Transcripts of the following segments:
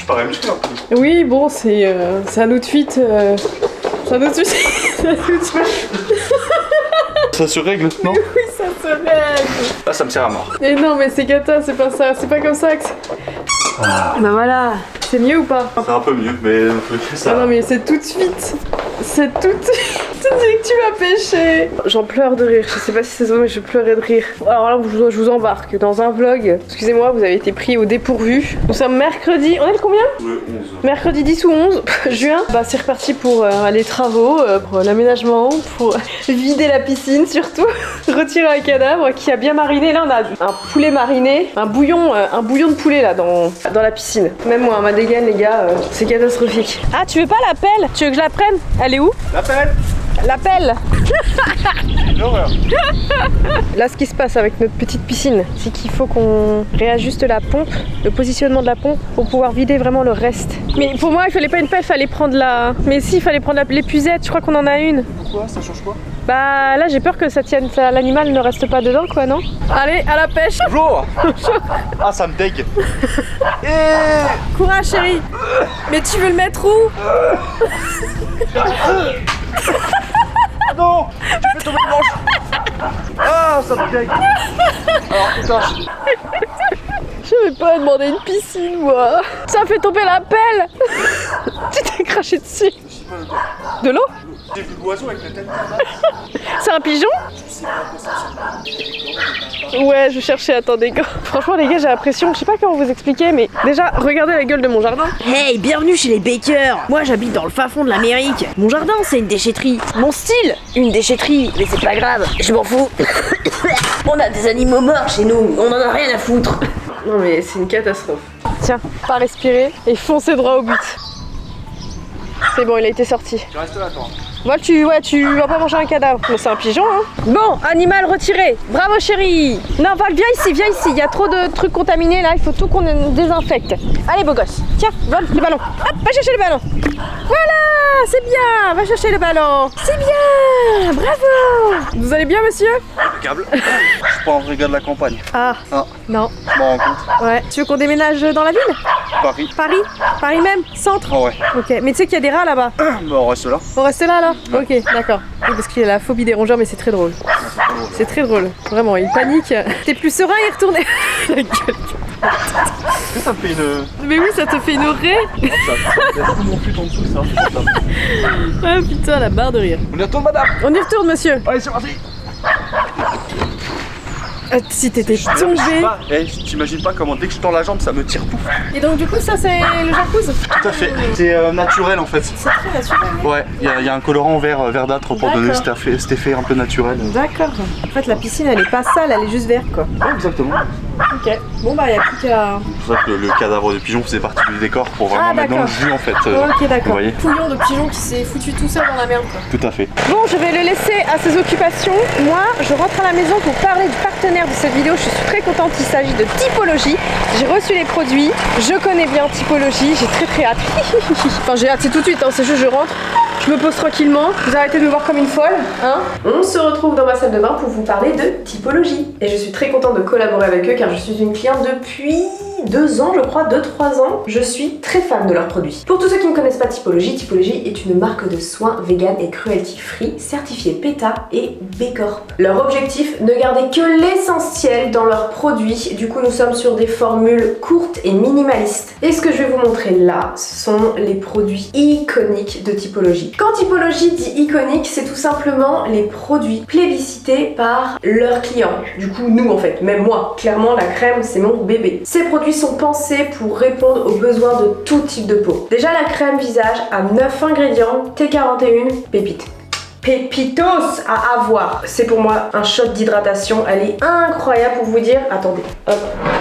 Je parais me faire. Oui, bon, c'est un outfit. C'est un outfit. Ça se règle, non? Oui, ça se règle. Là, ça me sert à mort. Et non, mais c'est cata, c'est pas ça. C'est pas comme ça que. Bah voilà. C'est mieux ou pas? C'est un peu mieux, mais ça. Ah non, mais c'est tout de suite. C'est tout de suite. Tu dis que tu m'as pêché. J'en pleure de rire. Je sais pas si c'est ça, mais je pleurais de rire. Alors là, je vous embarque dans un vlog. Excusez-moi, vous avez été pris au dépourvu. Nous sommes mercredi. On est le combien? Le 11. Mercredi 10 ou 11 juin. Bah, c'est reparti pour les travaux, pour l'aménagement, pour vider la piscine surtout. Retirer un cadavre qui a bien mariné. Là, on a un poulet mariné, un bouillon de poulet là dans la piscine. Même moi, ma dégaine, les gars, c'est catastrophique. Ah, tu veux pas la pelle? Tu veux que je la prenne? Elle est où? La pelle. La pelle. L'horreur. Là, ce qui se passe avec notre petite piscine, c'est qu'il faut qu'on réajuste la pompe, le positionnement de la pompe, pour pouvoir vider vraiment le reste. Mais pour moi, il fallait pas une pelle, il fallait prendre la... Mais si, il fallait prendre l'épuisette, je crois qu'on en a une. Pourquoi? Ça change quoi? Bah là, j'ai peur que ça tienne, l'animal ne reste pas dedans, quoi, non? Allez, à la pêche. Bonjour. Ah, ça me dégue. Courage, chérie. Mais tu veux le mettre où? Non, j'ai fait tomber le manche. Ah, ça me dégue. Alors, putain. J'avais pas demandé une piscine, moi. Ça a fait tomber la pelle. Tu t'es craché dessus. De l'eau? J'ai vu l'oiseau avec la tête. C'est un pigeon? Ouais, je cherchais, attendez. Franchement, les gars, j'ai l'impression, je sais pas comment vous expliquer, mais déjà, regardez la gueule de mon jardin. Hey, bienvenue chez les Bakers. Moi, j'habite dans le fin fond de l'Amérique. Mon jardin, c'est une déchetterie. Mon style, une déchetterie. Mais c'est pas grave, je m'en fous. On a des animaux morts chez nous, on en a rien à foutre. Non, mais c'est une catastrophe. Tiens, pas respirer et foncer droit au but. C'est bon, il a été sorti. Tu restes là, toi. Moi, tu vas pas manger un cadavre. Mais c'est un pigeon, hein. Bon, animal retiré. Bravo, chérie. Non, Val, viens ici. Il y a trop de trucs contaminés, là. Il faut tout qu'on désinfecte. Allez, beau gosse. Tiens, vole le ballon. Hop, va chercher le ballon. Voilà, c'est bien. Va chercher le ballon. C'est bien. Bravo. Vous allez bien, monsieur? Impeccable. Je suis pas en vrai gars de la campagne. Ah, Ah, non. je m'en rends compte. Ouais. Tu veux qu'on déménage dans la ville? Paris. Paris même? Centre? Oh ouais. Ok, mais tu sais qu'il y a des rats là-bas. Bah, on reste là. On reste là, là? Ok, d'accord. Oui, parce qu'il a la phobie des rongeurs, mais c'est très drôle. C'est très drôle. Vraiment, il panique. T'es plus serein et retourner. La gueule. Ça me fait une. Mais oui, ça te fait une raie. Il y a tout mon fut en dessous, ça. Ah putain, la barre de rire. On y retourne, madame. On y retourne, monsieur. Allez, c'est parti. Si t'étais tombé. T'imagines pas comment dès que je tends la jambe, ça me tire pouf. Et donc, du coup, ça, c'est le jacuzzi? Tout à fait. C'est naturel en fait. C'est très naturel. Ouais, il y a un colorant verdâtre pour donner cet effet un peu naturel. D'accord. En fait, la piscine, elle est pas sale, elle est juste verte, quoi. Ouais, exactement. Ok. Bon, bah, y a plus qu'à. C'est pour ça que le cadavre de pigeon faisait partie du décor pour vraiment mettre dans le jus en fait. Ok, d'accord. Vous voyez? Pouillon de pigeon qui s'est foutu tout seul dans la merde, quoi. Tout à fait. Bon, je vais le laisser à ses occupations. Moi, je rentre à la maison pour parler du partenaire de cette vidéo. Je suis très contente, il s'agit de Typologie. J'ai reçu les produits, je connais bien Typologie, j'ai très hâte. Enfin, j'ai hâte, c'est tout de suite, hein, c'est juste je rentre, je me pose tranquillement. Vous arrêtez de me voir comme une folle, hein? On se retrouve dans ma salle de bain pour vous parler de Typologie. Et je suis très contente de collaborer avec eux car je suis une cliente depuis 2 ans, je crois, 2-3 ans. Je suis très fan de leurs produits. Pour tous ceux qui ne connaissent pas Typologie, Typologie est une marque de soins vegan et cruelty free certifiée PETA et B Corp. Leur objectif, ne garder que l'essentiel dans leurs produits. Du coup, nous sommes sur des formules courtes et minimalistes. Et ce que je vais vous montrer là, ce sont les produits iconiques de Typologie. Quand Typologie dit iconique, c'est tout simplement les produits plébiscités par leurs clients. Du coup, nous en fait, même moi, clairement la crème, c'est mon bébé. Ces produits sont pensés pour répondre aux besoins de tout type de peau. Déjà, la crème visage a 9 ingrédients, T41, pépite. Pépitos à avoir. C'est pour moi un shot d'hydratation. Elle est incroyable pour vous dire. Attendez, hop,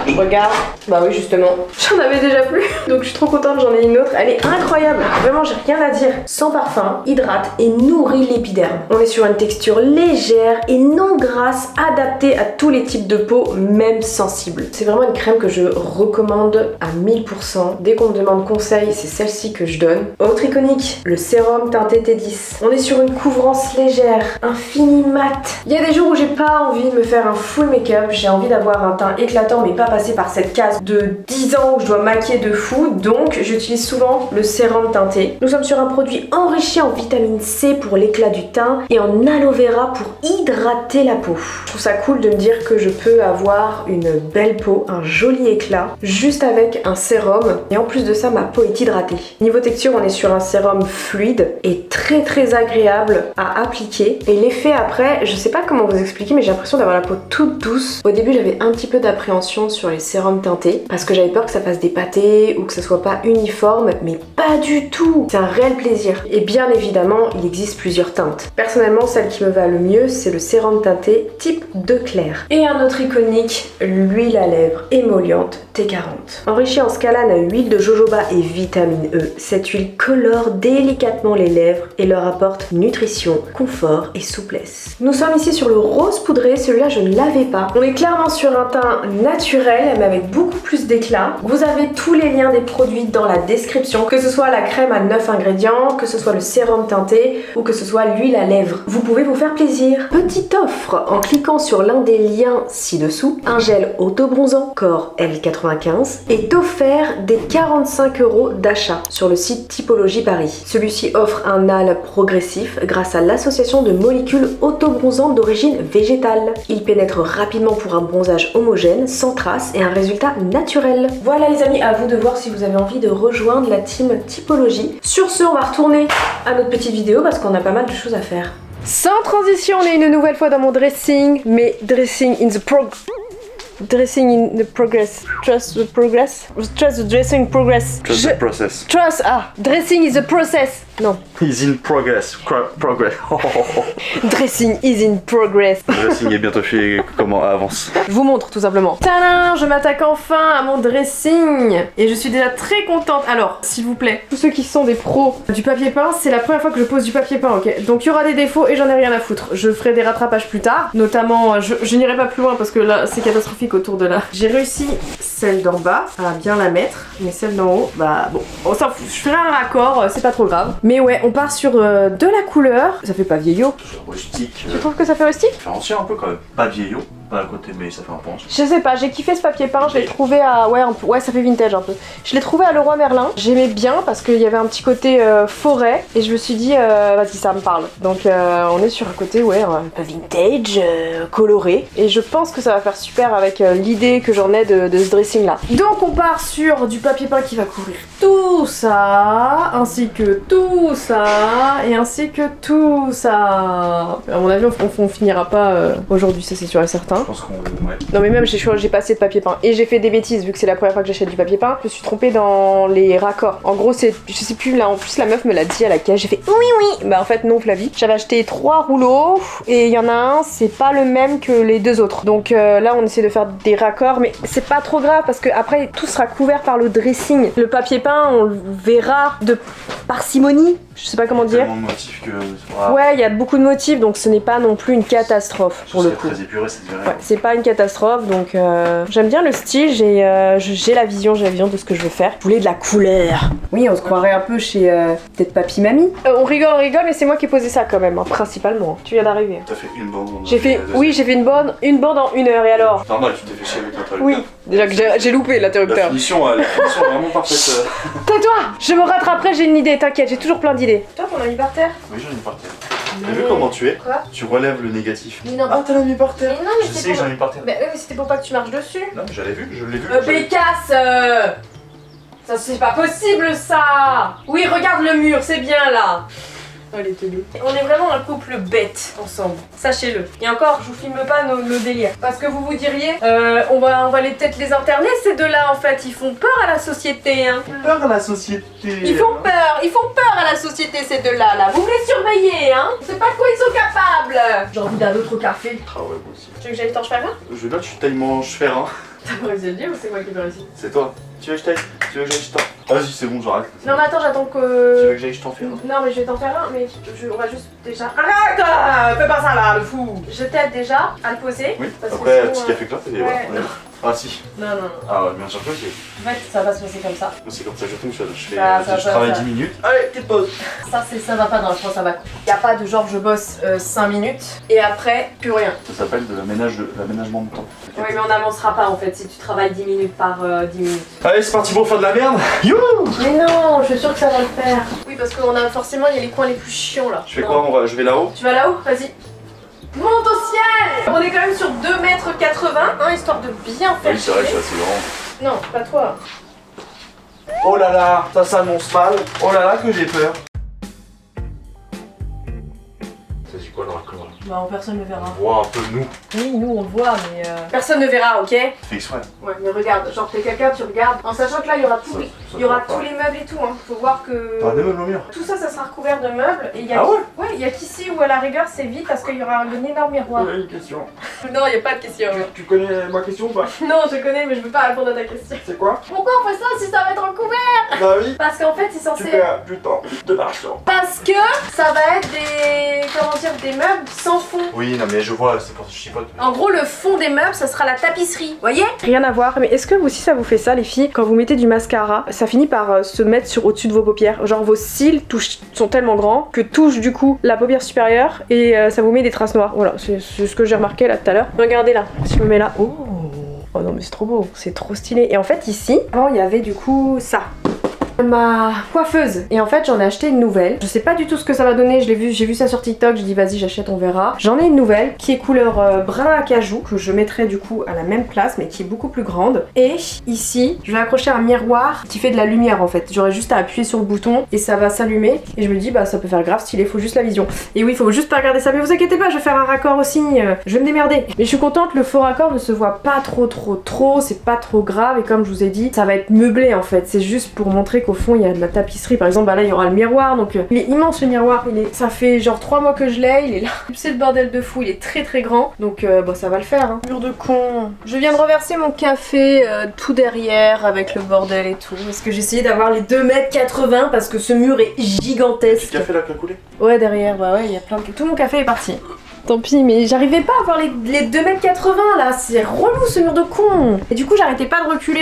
je regarde. Bah oui, justement. J'en avais déjà plus. Donc je suis trop contente, j'en ai une autre. Elle est incroyable. Vraiment, j'ai rien à dire. Sans parfum, hydrate et nourrit l'épiderme. On est sur une texture légère et non grasse, adaptée à tous les types de peau, même sensibles. C'est vraiment une crème que je recommande à 1000%. Dès qu'on me demande conseil, c'est celle-ci que je donne. Autre iconique, le sérum teinté T10. On est sur une couvrance transparence légère, un fini mat. Il y a des jours où j'ai pas envie de me faire un full make-up, j'ai envie d'avoir un teint éclatant mais pas passer par cette case de 10 ans où je dois maquiller de fou, donc j'utilise souvent le sérum teinté. Nous sommes sur un produit enrichi en vitamine C pour l'éclat du teint et en aloe vera pour hydrater la peau. Je trouve ça cool de me dire que je peux avoir une belle peau, un joli éclat, juste avec un sérum et en plus de ça ma peau est hydratée. Niveau texture on est sur un sérum fluide et très agréable à appliquer et l'effet après, je sais pas comment vous expliquer mais j'ai l'impression d'avoir la peau toute douce. Au début j'avais un petit peu d'appréhension sur les sérums teintés parce que j'avais peur que ça fasse des pâtés ou que ça soit pas uniforme, mais pas du tout. C'est un réel plaisir et bien évidemment il existe plusieurs teintes. Personnellement celle qui me va le mieux c'est le sérum teinté type de clair. Et un autre iconique, l'huile à lèvres émolliente T40. Enrichie en scalane à huile de jojoba et vitamine E, cette huile colore délicatement les lèvres et leur apporte nutrition, confort et souplesse. Nous sommes ici sur le rose poudré, celui-là je ne l'avais pas. On est clairement sur un teint naturel mais avec beaucoup plus d'éclat. Vous avez tous les liens des produits dans la description, que ce soit la crème à 9 ingrédients, que ce soit le sérum teinté ou que ce soit l'huile à lèvres. Vous pouvez vous faire plaisir. Petite offre, en cliquant sur l'un des liens ci-dessous, un gel auto-bronzant corps L95 est offert dès 45 € d'achat sur le site Typologie Paris. Celui-ci offre un halo progressif grâce à l'association de molécules auto-bronzantes d'origine végétale. Il pénètre rapidement pour un bronzage homogène, sans traces et un résultat naturel. Voilà les amis, à vous de voir si vous avez envie de rejoindre la team Typologie. Sur ce, on va retourner à notre petite vidéo parce qu'on a pas mal de choses à faire. Sans transition, on est une nouvelle fois dans mon dressing, mais dressing in the Dressing in the progress. Trust the progress. Trust the dressing progress. Trust the process. Trust, dressing is the process. Non. He's in progress. Progress. Dressing is in progress. Le dressing est bientôt fait. Comment avance? Je vous montre tout simplement. Tadam, je m'attaque enfin à mon dressing. Et je suis déjà très contente. Alors, s'il vous plaît, tous ceux qui sont des pros du papier peint, c'est la première fois que je pose du papier peint, ok? Donc il y aura des défauts et j'en ai rien à foutre. Je ferai des rattrapages plus tard. Notamment, je n'irai pas plus loin parce que là, c'est catastrophique autour de là. J'ai réussi celle d'en bas à bien la mettre. Mais celle d'en haut, bah bon, on s'en fout. Je ferai un raccord, c'est pas trop grave. Mais ouais, on part sur de la couleur. Ça fait pas vieillot. Rustique. Tu trouves que ça fait rustique? Ça fait ancien un peu quand même. Pas vieillot. Pas à côté, mais ça fait un punch. Je sais pas, j'ai kiffé ce papier peint, je l'ai trouvé à... Ouais, ça fait vintage un peu. Je l'ai trouvé à Leroy Merlin, j'aimais bien parce qu'il y avait un petit côté forêt et je me suis dit, vas-y, ça me parle. Donc on est sur un côté, ouais, un peu vintage, coloré. Et je pense que ça va faire super avec l'idée que j'en ai de ce dressing là. Donc on part sur du papier peint qui va couvrir tout ça, ainsi que tout ça, et ainsi que tout ça. À mon avis, on finira pas aujourd'hui, ça c'est sûr et certain. Je pense qu'on... Ouais. Non mais même j'ai pas assez de papier peint et j'ai fait des bêtises vu que c'est la première fois que j'achète du papier peint. Je me suis trompée dans les raccords. En gros c'est, je sais plus là, en plus la meuf me l'a dit à la caisse, j'ai fait oui. Bah en fait non Flavie. J'avais acheté 3 rouleaux et il y en a un, c'est pas le même que les 2 autres. Donc là on essaie de faire des raccords mais c'est pas trop grave parce que après tout sera couvert par le dressing. Le papier peint on le verra de parcimonie. Je sais pas comment dire. Tellement de motifs que... Ouais, il y a beaucoup de motifs donc ce n'est pas non plus une catastrophe pour le coup. Très épuré, ça te Ouais, c'est pas une catastrophe donc j'aime bien le style, j'ai la vision de ce que je veux faire. Je voulais de la couleur. Oui, on se croirait un peu chez peut-être Papy Mamie. On rigole mais c'est moi qui ai posé ça quand même, hein, principalement. Tu viens d'arriver. T'as fait une bande. J'ai fait une bande en 1 heure et alors. Normal, tu t'es fait chier avec l'interrupteur. Oui, déjà que j'ai loupé La l'interrupteur. finition est vraiment parfaite. Tais-toi, je me rattraperai, j'ai une idée, t'inquiète, j'ai toujours plein d'idées. Toi, on l'a mis par terre. Oui, j'en ai par terre. T'as vu comment tu es? Quoi? Tu relèves le négatif. Mais non, Ah, t'as mis par terre. mais non, mais Je sais que j'en ai mis par terre. Mais oui, mais c'était pour pas que tu marches dessus. Non, mais je l'ai vu. Bécasse ça c'est pas possible ça. Oui, regarde le mur, c'est bien là. Oh les teubés. On est vraiment un couple bête ensemble, sachez-le. Et encore, je vous filme pas nos délires. Parce que vous vous diriez, on va peut-être les interner ces deux-là en fait. Ils font peur à la société, hein. Peur à la société. Ils font peur à la société ces deux-là, là. Vous me les surveillez, hein. On sait pas de quoi ils sont capables. J'ai envie d'un autre café. Ah ouais, moi aussi. Tu veux que j'aille t'en faire un? Je veux bien que tu tailles mon fer, hein. T'as pas réussi à le dire ou c'est moi qui ai pas réussi? C'est toi. Tu veux que je taille? Tu veux que j'aille je t'en... Ah, vas-y, c'est bon, j'arrête. Non mais attends, j'attends Tu veux que... que j'aille je t'en fais un? Non mais je vais t'en faire un, mais on va juste déjà... Arrête, fais pas ça là, le fou. Je t'aide déjà à le poser. Oui, parce que après, sinon, petit café clope et ouais. voilà. Ah si. Non. Ah ouais, bien sûr que si. En fait, ça va se passer comme ça. C'est comme ça que je fonctionne. Je travaille 10 minutes. Allez, petite pause. Ça va pas dans le fond, ça va. Y a pas de genre je bosse 5 minutes et après plus rien. Ça s'appelle de l'aménagement de temps. Oui, mais on n'avancera pas en fait si tu travailles 10 minutes par 10 minutes. Allez, c'est parti pour faire de la merde. Youhou! Mais non, je suis sûre que ça va le faire. Oui, parce qu'on a forcément, il y a les coins les plus chiants là. Je fais quoi? Je vais là-haut. Tu vas là-haut? Vas-y. Monte au ciel! On est quand même sur 2,80 m, hein, histoire de bien faire. Oui, c'est vrai que c'est assez grand. Non, pas toi. Oh là là, ça s'annonce mal. Oh là là, que j'ai peur. Ça dit quoi dans la cour? Bah, personne ne verra. On voit un peu nous. Oui, nous on le voit, mais personne ne verra, ok? Fais exprès. Ouais, mais regarde, genre t'es quelqu'un, tu regardes, en sachant que là il y aura tout, il y aura tous les meubles et tout, hein. Faut voir que. Pas des meubles au mur. Tout ça, ça sera recouvert de meubles. Et il y a Ah ouais? Ouais, il y a qu'ici où à la rigueur c'est vide parce qu'il y aura un énorme miroir. Une question. Non, il n'y a pas de question. Tu connais ma question ou pas? Non, je connais, mais je veux pas répondre à ta question. C'est quoi? Pourquoi on fait ça si ça va être recouvert? Bah oui. Parce qu'en fait, c'est Tu censé. perds du temps, de l'argent. Parce que ça va être des. Comment dire, des meubles sans fond. Oui, non mais je vois, c'est pour ça que je chipote. En gros, le fond des meubles, ça sera la tapisserie. Voyez? Rien à voir, mais est-ce que vous aussi ça vous fait ça, les filles? Quand vous mettez du mascara, ça finit par se mettre au-dessus de vos paupières. Genre vos cils sont tellement grands que touchent du coup la paupière supérieure et ça vous met des traces noires. Voilà, c'est ce que j'ai remarqué là tout à l'heure. Regardez là, si je me mets là. Oh! Oh non, mais c'est trop beau, c'est trop stylé. Et en fait, ici, avant, il y avait du coup ça. Ma coiffeuse, et en fait j'en ai acheté une nouvelle. Je sais pas du tout ce que ça va donner, j'ai vu ça sur TikTok, j'ai dit vas-y j'achète, on verra. J'en ai une nouvelle qui est couleur brun acajou, que je mettrai du coup à la même place mais qui est beaucoup plus grande. Et ici je vais accrocher un miroir qui fait de la lumière en fait. J'aurai juste à appuyer sur le bouton et ça va s'allumer. Et je me dis bah ça peut faire grave stylé, faut juste la vision. Et oui, faut juste pas regarder ça, mais vous inquiétez pas, je vais faire un raccord aussi, je vais me démerder. Mais je suis contente, le faux raccord ne se voit pas trop, c'est pas trop grave. Et comme je vous ai dit, ça va être meublé en fait, c'est juste pour montrer qu'au fond il y a de la tapisserie. Par exemple, bah là il y aura le miroir, donc il est immense le miroir, ça fait genre 3 mois que je l'ai, il est là. C'est le bordel de fou, il est très grand, donc bah ça va le faire. Hein. Mur de con. Je viens de reverser mon café tout derrière avec le bordel et tout, parce que j'ai essayé d'avoir les 2,80 m parce que ce mur est gigantesque. Le café là qui a coulé? Ouais, derrière, bah ouais, il y a plein de... Tout mon café est parti. Tant pis, mais j'arrivais pas à avoir les 2,80 m là, c'est relou ce mur de con. Et du coup j'arrêtais pas de reculer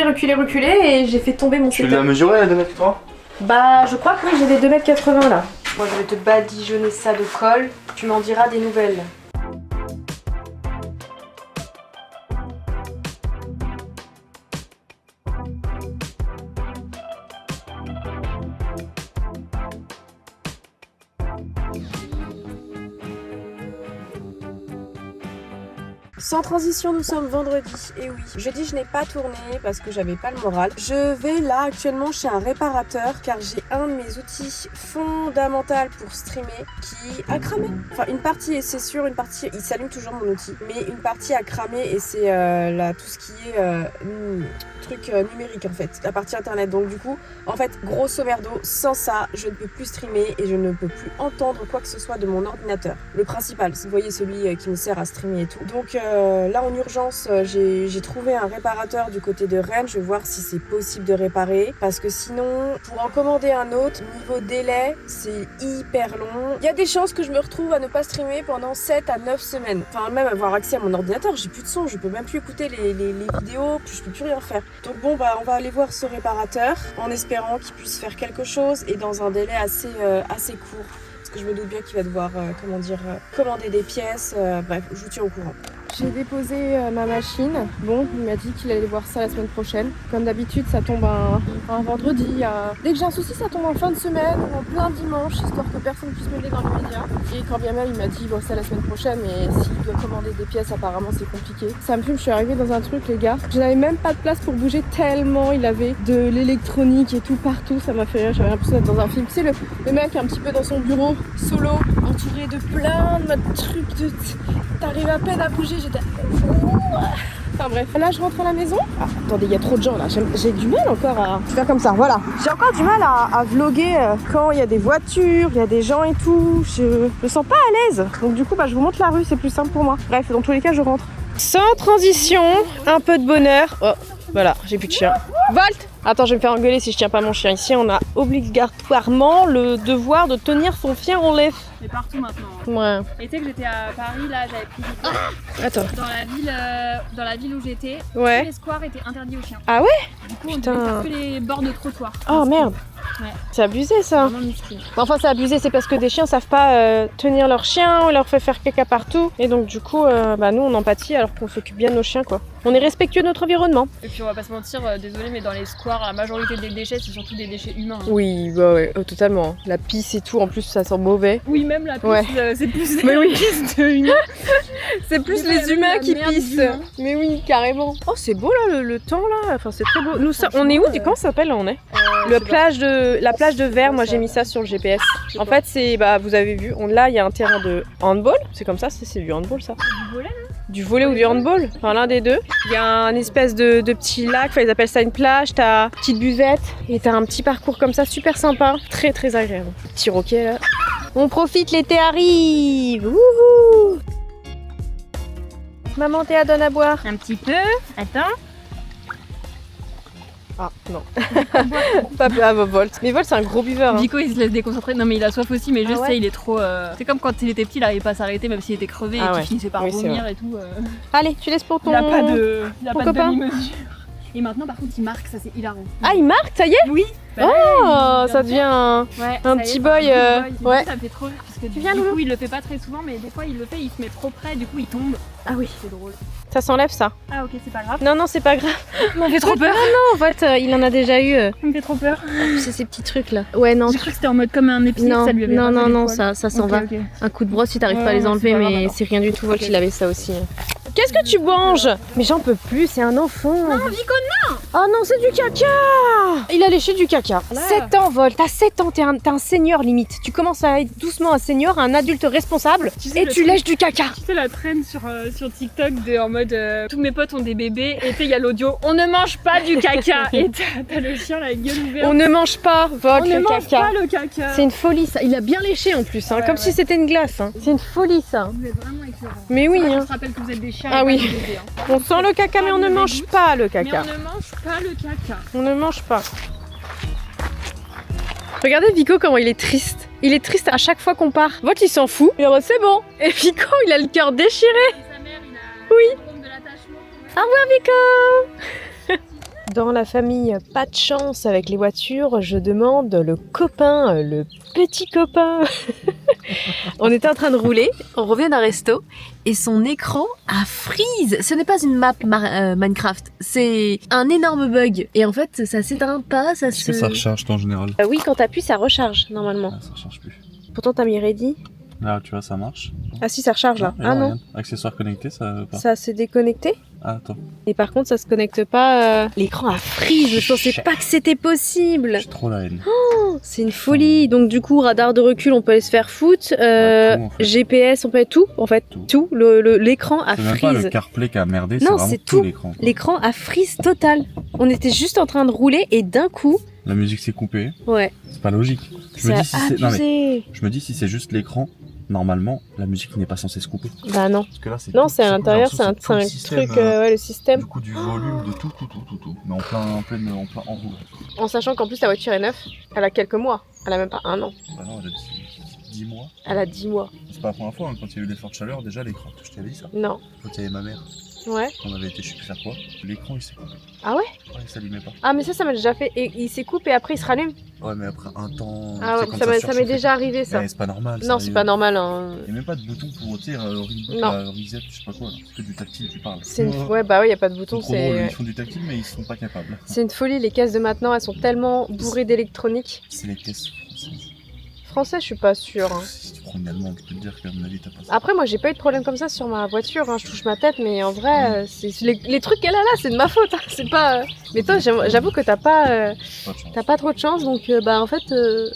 et j'ai fait tomber mon Tu l'as mesuré la 2,80 m? Bah je crois que oui, j'ai des 2,80 m là. Moi je vais te badigeonner ça de colle, tu m'en diras des nouvelles. Sans transition, nous sommes vendredi, et oui, jeudi je n'ai pas tourné parce que j'avais pas le moral. Je vais là actuellement chez un réparateur car j'ai un de mes outils fondamentaux pour streamer qui a cramé. Enfin une partie, c'est sûr, une partie, il s'allume toujours mon outil, mais une partie a cramé et c'est là tout ce qui est truc numérique en fait, la partie internet. Donc du coup, en fait, grosso merdo, sans ça, je ne peux plus streamer et je ne peux plus entendre quoi que ce soit de mon ordinateur. Le principal, vous voyez celui qui me sert à streamer et tout. Donc là en urgence, j'ai trouvé un réparateur du côté de Rennes. Je vais voir si c'est possible de réparer parce que sinon, pour en commander un autre, niveau délai, c'est hyper long. Il y a des chances que je me retrouve à ne pas streamer pendant 7 à 9 semaines. Enfin même avoir accès à mon ordinateur, j'ai plus de son, je peux même plus écouter les vidéos, je peux plus rien faire. Donc bon bah on va aller voir ce réparateur en espérant qu'il puisse faire quelque chose et dans un délai assez court. Parce que je me doute bien qu'il va devoir commander des pièces, bref, je vous tiens au courant. J'ai déposé ma machine. Bon, il m'a dit qu'il allait voir ça la semaine prochaine. Comme d'habitude, ça tombe un vendredi. Dès que j'ai un souci, ça tombe en fin de semaine ou en plein dimanche, histoire que personne puisse m'aider dans l'immédiat. Et quand bien même, il m'a dit voit ça la semaine prochaine, mais s'il doit commander des pièces, apparemment c'est compliqué. Ça me fume, je suis arrivée dans un truc, les gars. Je n'avais même pas de place pour bouger tellement il avait de l'électronique et tout partout. Ça m'a fait rire, j'avais l'impression d'être dans un film. Tu sais, le mec un petit peu dans son bureau, solo, entouré de plein de trucs de... T'arrives à peine à bouger, j'étais... Enfin bref, là je rentre à la maison. Ah, attendez, il y a trop de gens là, j'ai du mal encore à faire comme ça, voilà. J'ai encore du mal à vlogger quand il y a des voitures, il y a des gens et tout. Je me sens pas à l'aise. Donc du coup, bah, je vous montre la rue, c'est plus simple pour moi. Bref, dans tous les cas, je rentre. Sans transition, un peu de bonheur. Oh, voilà, j'ai plus de chien. Volt! Attends, je vais me faire engueuler si je tiens pas mon chien. Ici, on a obligatoirement le devoir de tenir son chien en laisse. Mais partout maintenant. Ouais. Et tu sais que j'étais à Paris, là, j'avais pris des cours. Attends. Dans la ville où j'étais, Ouais. tous les squares étaient interdits aux chiens. Ah ouais? Du coup, Putain. on devait faire que les bords de trottoir. Oh merde. Ouais. C'est abusé ça. Vraiment miskin. Enfin, c'est abusé, c'est parce que des chiens savent pas tenir leur chien, on leur fait faire caca partout. Et donc, du coup, nous, on en pâtit alors qu'on s'occupe bien de nos chiens, quoi. On est respectueux de notre environnement. Et puis on va pas se mentir, désolé, mais dans les squares, la majorité des déchets, c'est surtout des déchets humains. Hein. Oui, bah ouais, totalement. La pisse et tout, en plus, ça sent mauvais. Oui, même la pisse, Ouais. C'est plus Mais la oui. pisse de humains. C'est plus C'est les pas la humains qui merde pissent. d'humains. Mais oui, carrément. Oh, c'est beau là, le temps là. Enfin, c'est très beau. Nous, ça, on est où? Comment ça s'appelle là, on est? La plage de verre, moi j'ai mis ça sur le GPS. En fait, c'est, vous avez vu, là il y a un terrain de handball. C'est comme ça, c'est du handball ça. Du volet, Du volley ou du handball, enfin l'un des deux. Il y a un espèce de petit lac, enfin ils appellent ça une plage, t'as une petite buvette et t'as un petit parcours comme ça super sympa, très très agréable. Petit roquet là. On profite, l'été arrive. Wouhou. Maman, Théa donne à boire. Un petit peu. Attends. Ah non. Pas Volt. Mais Volt c'est un gros buveur. Hein. Vico il se laisse déconcentrer. Non mais il a soif aussi, mais Ah juste ouais. ça, il est trop. C'est comme quand il était petit, il arrivait pas à s'arrêter même s'il était crevé Ah et ouais. qu'il finissait par Oui, c'est vomir et tout. Allez, tu laisses pour ton... Il a pas de copain. demi-mesure. Et maintenant par contre il marque, ça c'est hilarant. Ah, il marque, ça y est? Oui. Oh, ça devient un... Ouais, un ça y est, petit c'est boy, Mais ouais. ça me fait trop rire parce que Tu viens, du Loulou coup il le fait pas très souvent, mais des fois il le fait, il se met trop près, du coup il tombe. Ah oui. C'est drôle. Ça s'enlève ça. Ah ok, c'est pas grave. Non, non, c'est pas grave. Ça me fait trop peur. Non, en fait, il en a déjà eu. Ça me fait trop peur. C'est ces petits trucs là. Ouais, non. J'ai cru que c'était en mode comme un épisode, Non, ça lui avait non, rasé non, les non, poils. ça s'en Ok, va. ok. Un coup de brosse si t'arrives Ouais, pas à les c'est enlever, pas grave, mais alors. c'est rien du tout. Volt, Ok. il avait ça aussi. Qu'est-ce que tu manges? Mais j'en peux plus, c'est un enfant. Non, Vico, Oh non, c'est du caca. Il a léché du caca. Voilà. 7 ans, Volt. T'as 7 ans, t'es un senior limite. Tu commences à être doucement un senior, un adulte responsable. Tu sais, Et le tu truc- lèches du caca. Tu sais la traîne sur TikTok en mode tous mes potes ont des bébés et tu sais il y a l'audio on ne mange pas du caca et t'as le chien la gueule ouverte. On ne mange pas, Volt, On ne le mange caca. pas le caca. C'est une folie ça. Il a bien léché en plus, hein, Ouais, comme ouais. si c'était une glace. Hein. C'est une folie ça. Vous êtes vraiment écœurants. Mais oui, On hein. se rappelle que vous êtes des chiens Ah et oui. pas des bébés. Hein. On sent le caca, mais on ne mange pas le Mais caca. on ne mange pas le caca. On ne mange pas. Regardez Vico comment il est triste. Il est triste à chaque fois qu'on part. Volt il s'en fout. Il est en mode c'est bon. Et Vico il a le cœur déchiré. Et sa mère il a Oui. le syndrome de l'attachement. Au revoir Vico. Dans la famille pas de chance avec les voitures, je demande le copain, le petit copain. On était en train de rouler, on revient d'un resto et son écran a freeze. Ce n'est pas une map Minecraft, c'est un énorme bug. Et en fait, ça s'éteint pas, ça Est-ce que ça recharge en général? Oui, quand t'appuies, ça recharge normalement. Ah, ça recharge plus. Pourtant, t'as mis ready. Là, tu vois, ça marche. Ah si, ça recharge là. Et Ah non, regarde, accessoires connectés, ça veut pas. ça s'est déconnecté. Ah, attends. Et par contre, ça se connecte pas. L'écran a freeze. Je pensais pas que c'était possible. J'ai trop la haine. C'est une folie. Donc du coup, radar de recul, on peut aller se faire foutre. Ouais, tout, en fait. GPS, on peut tout. En fait, Tout. tout. L'écran a C'est même pas le freeze. CarPlay qui a merdé, c'est Non, vraiment c'est tout tout. l'écran. L'écran a freeze total. On était juste en train de rouler et d'un coup, La musique s'est coupée, ouais, c'est pas logique. Je ça me a dis si c'est non, mais abusé. je me dis si c'est juste l'écran, normalement la musique n'est pas censée se couper. Bah non. Parce que là c'est Non, tout- c'est à j'ai l'intérieur, c'est l'impression un que tout le système, truc, ouais, le système. Du coup du volume, de tout. Mais en plein en roue. En sachant qu'en plus, la voiture est neuve. Elle a quelques mois. Elle a même pas un an. Bah non, elle a 10 mois. Elle a 10 mois. C'est pas la première fois, hein, quand il y a eu les fortes chaleurs, déjà l'écran, je t'avais dit ça. Non. Quand il y avait ma mère, Ouais. on avait été je sais plus faire quoi, l'écran il s'est coupé. Ah ouais? Ouais, il s'allumait pas. Ah mais ça m'a déjà fait. Et il s'écoupe et après il se rallume. Ouais, mais après un temps. Ah c'est ouais, comme ça m'est surchauffe. déjà arrivé ça. Mais c'est pas normal. Non, c'est pas normal. Hein. Il n'y a même pas de bouton pour retirer reboot, Non. reset, je sais pas quoi. C'est que du tactile, tu parles. C'est une... Ouais, bah ouais, y a pas de Ils bouton. sont trop drôles, C'est ils font du tactile, mais ils sont pas capables. c'est une folie. Les caisses de maintenant, elles sont tellement bourrées d'électronique. C'est les caisses françaises. Français, je suis pas sûre. Hein. Si tu prends une allemande, je peux te dire qu'à mon avis, t'as pas ça. Après, moi, j'ai pas eu de problème comme ça sur ma voiture. Hein. Je touche ma tête, mais en vrai, c'est les trucs qu'elle a là, c'est de ma faute. Hein. C'est pas. Mais toi, j'avoue que t'as pas Pas de chance. t'as pas trop de chance. Donc, bah en fait,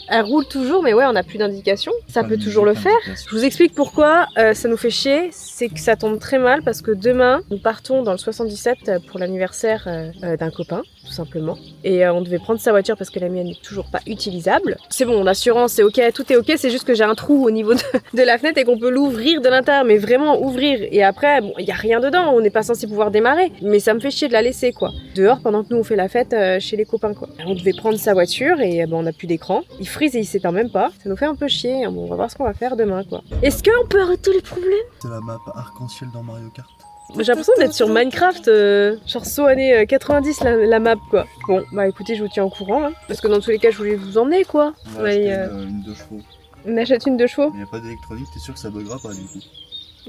elle roule toujours, mais ouais, on a plus d'indication. Ça Pas peut de toujours le musique, faire. indication. Je vous explique pourquoi ça nous fait chier. C'est que ça tombe très mal parce que demain, nous partons dans le 77 pour l'anniversaire d'un copain. tout simplement. Et on devait prendre sa voiture parce que la mienne n'est toujours pas utilisable. C'est bon, l'assurance c'est ok, tout est ok, c'est juste que j'ai un trou au niveau de la fenêtre et qu'on peut l'ouvrir de l'intérieur, mais vraiment ouvrir. Et après, bon, il y a rien dedans, on n'est pas censé pouvoir démarrer. Mais ça me fait chier de la laisser quoi. Dehors pendant que nous on fait la fête chez les copains quoi. On devait prendre sa voiture et on n'a plus d'écran. Il frise et il s'éteint même pas. Ça nous fait un peu chier. Bon, on va voir ce qu'on va faire demain quoi. Est-ce qu'on peut arrêter les problèmes? C'est la map arc-en-ciel dans Mario Kart. J'ai l'impression d'être sur Minecraft, genre saut années 90 la map quoi. Bon bah écoutez je vous tiens au courant hein, parce que dans tous les cas je voulais vous emmener quoi. On va acheter une 2 chevaux. On achète une 2 chevaux? Mais y a pas d'électronique, t'es sûr que ça buggera pas du coup?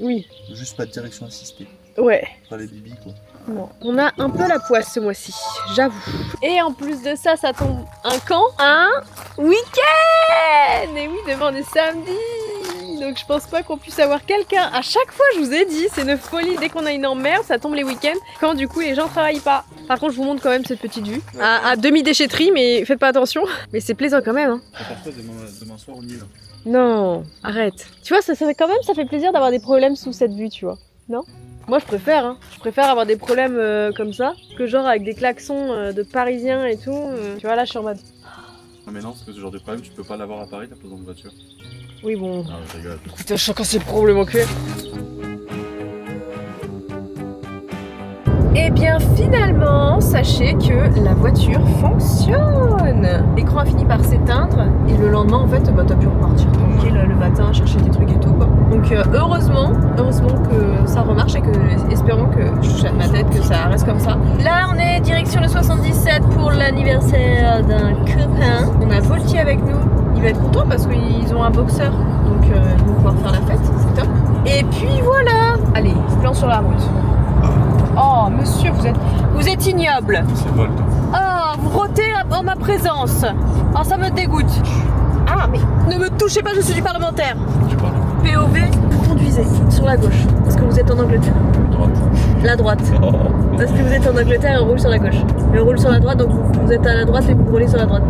Oui. Juste pas de direction assistée. Ouais. Pas les bibis quoi. Bon. On a un peu la poisse ce mois-ci, j'avoue. Et en plus de ça, ça tombe un week-end. Et oui, demain on est samedi. Donc je pense pas qu'on puisse avoir quelqu'un. À chaque fois, je vous ai dit, c'est une folie. Dès qu'on a une emmerde, ça tombe les week-ends. Quand du coup les gens travaillent pas. Par contre, je vous montre quand même cette petite vue. À demi-déchetterie, mais faites pas attention. Mais c'est plaisant quand même. Hein. Parfois demain soir on y est là. Non, arrête. Tu vois, ça quand même, ça fait plaisir d'avoir des problèmes sous cette vue, tu vois. Non? Moi je préfère, hein. Je préfère avoir des problèmes comme ça que genre avec des klaxons de parisiens et tout. Tu vois là je suis en mode. Non mais non, parce que ce genre de problème tu peux pas l'avoir à Paris, t'as besoin de voiture. Oui bon. Non, je rigole. Écoute, chacun ses problèmes au cul. Et bien finalement, sachez que la voiture fonctionne. L'écran a fini par s'éteindre et le lendemain en fait bah t'as pu repartir tranquille le matin chercher des trucs et tout quoi. Donc heureusement que ça remarche et que espérons que je touche à ma tête que ça reste comme ça. Là on est direction le 77 pour l'anniversaire d'un copain. On a Volti avec nous. Il va être content parce qu'ils ont un boxeur donc ils vont pouvoir faire la fête, c'est top. Et puis voilà. Allez, plan sur la route. Oh monsieur, vous êtes ignoble. C'est Volt. Ah, vous rôtez en ma présence. Ah, ça me dégoûte. Ah, mais ne me touchez pas, je suis du parlementaire. Je parle. POV, vous conduisez sur la gauche, parce que vous êtes en Angleterre. Droite. La droite. Parce que vous êtes en Angleterre et on roule sur la gauche. Et on roule sur la droite, donc vous êtes à la droite et vous roulez sur la droite.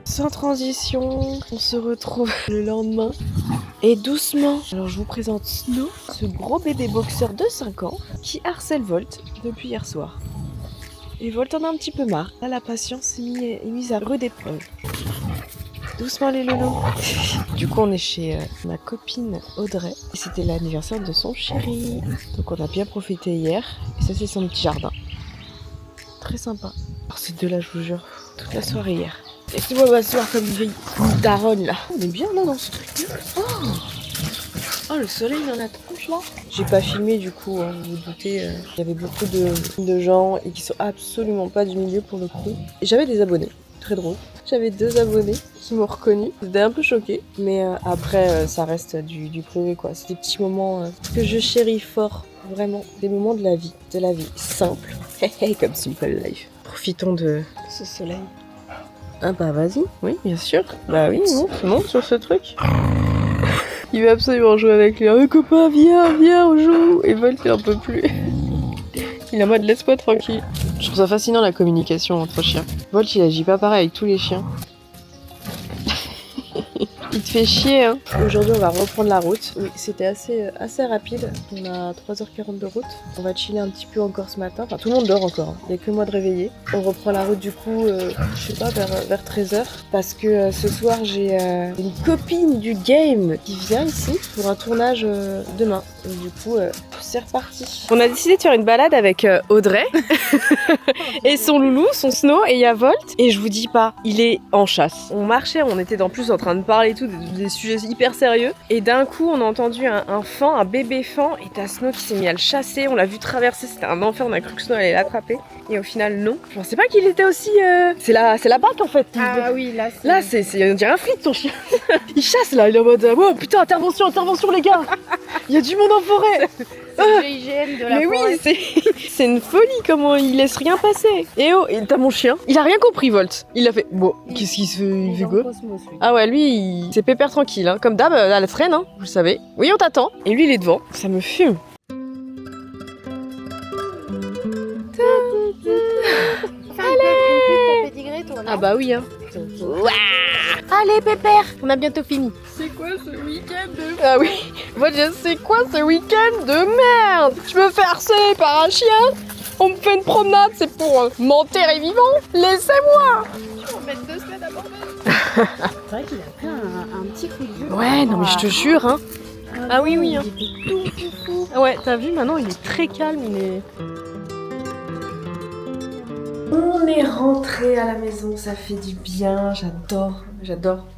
Sans transition, on se retrouve le lendemain. Et doucement, alors je vous présente Snow, ce gros bébé boxeur de 5 ans qui harcèle Volt depuis hier soir. Et Volt en a un petit peu marre. Là, la patience est mise à rude épreuve. Doucement les loulous. Du coup, on est chez ma copine Audrey. Et c'était l'anniversaire de son chéri. Donc on a bien profité hier. Et ça, c'est son petit jardin. Très sympa. Alors ces deux-là, je vous jure, toute la soirée hier. Laissez-moi m'asseoir comme une vieille daronne là. On est bien là dans ce truc. Oh, le soleil dans la tronche là. J'ai pas filmé du coup, hein, vous vous doutez. Il y avait beaucoup de gens et qui sont absolument pas du milieu pour le coup. Et j'avais des abonnés, très drôle. J'avais 2 abonnés qui m'ont reconnu. J'étais un peu choquée. Mais après, ça reste du privé quoi. C'est des petits moments que je chéris fort. Vraiment, des moments de la vie simple. Comme Simple Life. Profitons de ce soleil. Ah bah vas-y, oui bien sûr. Bah oui, monte sur ce truc. Il veut absolument jouer avec lui. Oh copain, viens, on joue. Et Volt il en peut plus. Il est en mode laisse-moi tranquille. Je trouve ça fascinant la communication entre chiens. Volt il agit pas pareil avec tous les chiens. Il te fait chier hein. Aujourd'hui on va reprendre la route. Oui, c'était assez rapide. On a 3h40 de route. On va chiller un petit peu encore ce matin. Enfin tout le monde dort encore. Hein. Il n'y a que moi de réveiller. On reprend la route du coup, je sais pas, vers 13h. Parce que ce soir j'ai une copine du game qui vient ici pour un tournage demain. Et du coup c'est reparti. On a décidé de faire une balade avec Audrey et son loulou, son Snow, et il y a Volt. Et je vous dis pas, il est en chasse. On marchait, on était en plus en train de parler et tout, des sujets hyper sérieux. Et d'un coup, on a entendu un fan, un bébé fan, et t'as Snow qui s'est mis à le chasser. On l'a vu traverser, c'était un enfer, on a cru que Snow allait l'attraper. Et au final, non. Je pensais pas qu'il était aussi. C'est la BAC en fait. Ah oui, là c'est. Là, on dirait un flic ton chien. Il chasse là, il est en mode oh putain, intervention les gars. Il y a du monde en forêt. C'est le GIGN de la Mais forêt. oui, c'est une folie comment il laisse rien passer. Et oh, et t'as mon chien. Il a rien compris, Volt. Il a fait bon, qu'est-ce qu'il se fait, il fait quoi? Ah ouais, lui, c'est pépère tranquille, hein. Comme d'hab, à la traîne, hein. Vous le savez. Oui, on t'attend. Et lui, il est devant. Ça me fume. Allez. Ah bah oui, hein. Allez, pépère. On a bientôt fini. C'est quoi ce week-end de... Ah oui, moi je sais quoi ce week-end de merde. Je me fais harceler par un chien. On me fait une promenade, c'est pour m'enterrer vivant. Laissez-moi. On va mettre 2 semaines à Bordeaux. C'est vrai qu'il a pris un petit coup de vieux. Ouais, non mais je te jure, hein. Ah oui, oui. Hein. Il était tout fou. Ah ouais, t'as vu, maintenant il est très calme, il est... On est rentré à la maison, ça fait du bien, j'adore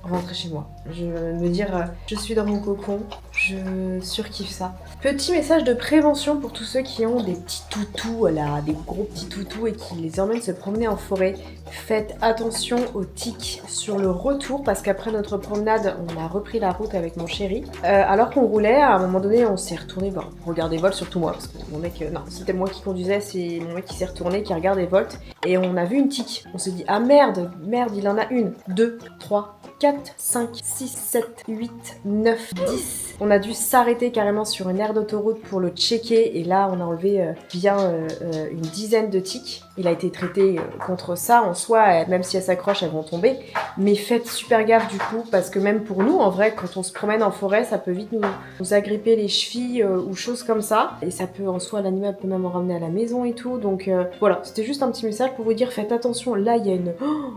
rentrer chez moi. Je me dire, je suis dans mon cocon, je surkiffe ça. Petit message de prévention pour tous ceux qui ont des petits toutous, là, des gros petits toutous et qui les emmènent se promener en forêt. Faites attention aux tiques sur le retour parce qu'après notre promenade, on a repris la route avec mon chéri. Alors qu'on roulait, à un moment donné, on s'est retourné pour regarder Volt, surtout moi, parce que mon mec, non, c'était moi qui conduisais, c'est mon mec qui s'est retourné, qui regardait Volt, et on a vu une tique. On s'est dit, ah merde, il en a une, 2, 3, 4, 5, 6, 7, 8, 9, 10. On a dû s'arrêter carrément sur une aire d'autoroute pour le checker et là on a enlevé bien une dizaine de tiques. Il a été traité contre ça. En soi, même si elles s'accrochent, elles vont tomber. Mais faites super gaffe du coup parce que même pour nous, en vrai, quand on se promène en forêt, ça peut vite nous agripper les chevilles ou choses comme ça. Et ça peut en soi, l'animal peut même en ramener à la maison et tout. Donc voilà, c'était juste un petit message pour vous dire faites attention. Là, il y a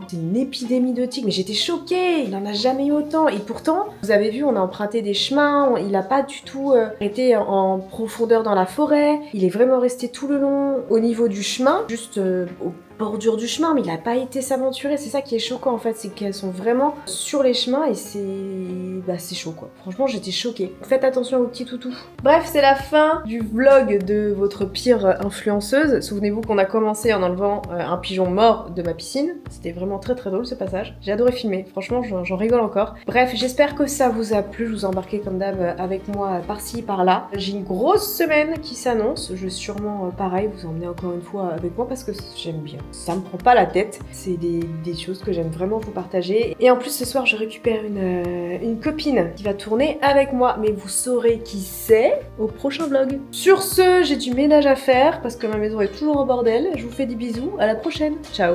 c'est une épidémie de tiques. Mais j'étais choquée. Il n'en a jamais eu autant. Et pourtant, vous avez vu, on a emprunté des chemins. Il n'a pas du tout été en profondeur dans la forêt. Il est vraiment resté tout le long au niveau du chemin, juste au bordure du chemin, mais il a pas été s'aventurer. C'est ça qui est choquant en fait, c'est qu'elles sont vraiment sur les chemins et c'est chaud quoi. Franchement, j'étais choquée. Faites attention aux petits toutous. Bref, c'est la fin du vlog de votre pire influenceuse. Souvenez-vous qu'on a commencé en enlevant un pigeon mort de ma piscine. C'était vraiment très très drôle ce passage. J'ai adoré filmer. Franchement, j'en rigole encore. Bref, j'espère que ça vous a plu. Je vous embarquez comme d'hab avec moi par-ci par-là. J'ai une grosse semaine qui s'annonce. Je vais sûrement pareil vous emmener encore une fois avec moi parce que j'aime bien. Ça me prend pas la tête, c'est des choses que j'aime vraiment vous partager. Et en plus ce soir je récupère une copine qui va tourner avec moi, mais vous saurez qui c'est au prochain vlog. Sur ce, j'ai du ménage à faire parce que ma maison est toujours au bordel. Je vous fais des bisous, à la prochaine, ciao.